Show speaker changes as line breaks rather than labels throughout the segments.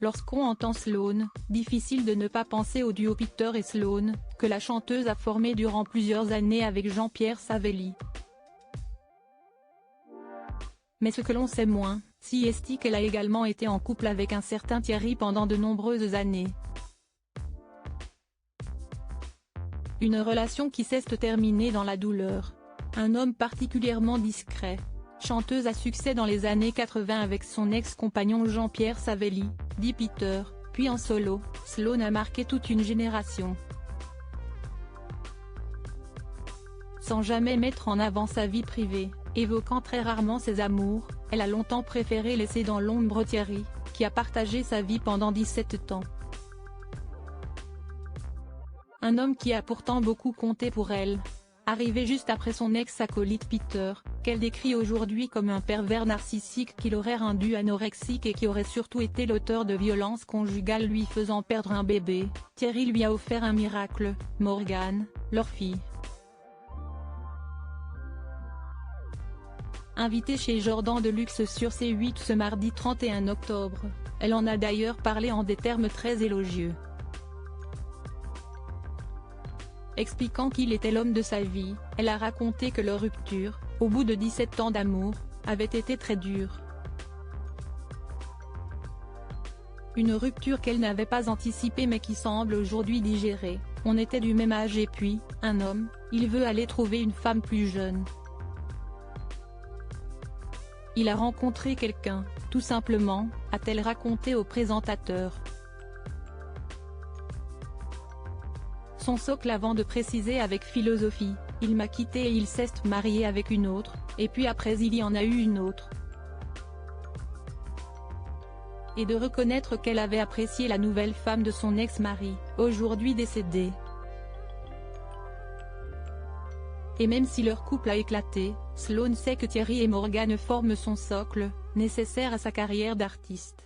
Lorsqu'on entend Sloan, difficile de ne pas penser au duo Peter et Sloan, que la chanteuse a formé durant plusieurs années avec Jean-Pierre Savelli. Mais ce que l'on sait moins, si est qu'elle a également été en couple avec un certain Thierry pendant de nombreuses années. Une relation qui s'est terminée dans la douleur. Un homme particulièrement discret. Chanteuse à succès dans les années 80 avec son ex-compagnon Jean-Pierre Savelli, dit Peter, puis en solo, Sloan a marqué toute une génération. Sans jamais mettre en avant sa vie privée, évoquant très rarement ses amours, elle a longtemps préféré laisser dans l'ombre Thierry, qui a partagé sa vie pendant 17 ans. Un homme qui a pourtant beaucoup compté pour elle. Arrivé juste après son ex-acolyte Peter, qu'elle décrit aujourd'hui comme un pervers narcissique qui l'aurait rendu anorexique et qui aurait surtout été l'auteur de violences conjugales lui faisant perdre un bébé, Thierry lui a offert un miracle, Morgane, leur fille. Invitée chez Jordan Deluxe sur C8 ce mardi 31 octobre, elle en a d'ailleurs parlé en des termes très élogieux. Expliquant qu'il était l'homme de sa vie, elle a raconté que leur rupture, au bout de 17 ans d'amour, avait été très dure. Une rupture qu'elle n'avait pas anticipée mais qui semble aujourd'hui digérée. On était du même âge et puis, un homme, il veut aller trouver une femme plus jeune. Il a rencontré quelqu'un, tout simplement, a-t-elle raconté au présentateur. Son socle avant de préciser avec philosophie, il m'a quitté et il s'est marié avec une autre, et puis après il y en a eu une autre. Et de reconnaître qu'elle avait apprécié la nouvelle femme de son ex-mari, aujourd'hui décédé. Et même si leur couple a éclaté, Sloan sait que Thierry et Morgane forment son socle, nécessaire à sa carrière d'artiste.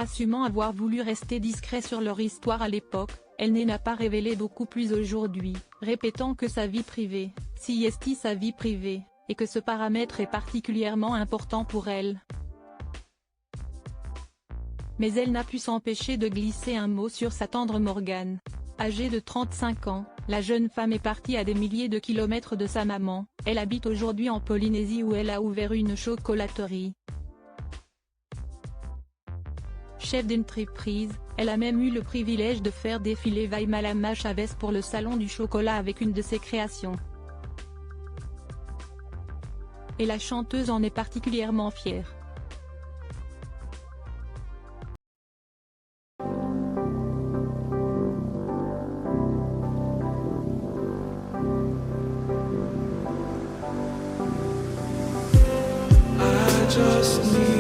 Assumant avoir voulu rester discret sur leur histoire à l'époque, elle n'a pas révélé beaucoup plus aujourd'hui, répétant que sa vie privée, si est sa vie privée, et que ce paramètre est particulièrement important pour elle. Mais elle n'a pu s'empêcher de glisser un mot sur sa tendre Morgane. Âgée de 35 ans, la jeune femme est partie à des milliers de kilomètres de sa maman, elle habite aujourd'hui en Polynésie où elle a ouvert une chocolaterie. Chef d'entreprise, elle a même eu le privilège de faire défiler Malama Chavez pour le salon du chocolat avec une de ses créations. Et la chanteuse en est particulièrement fière.
I just need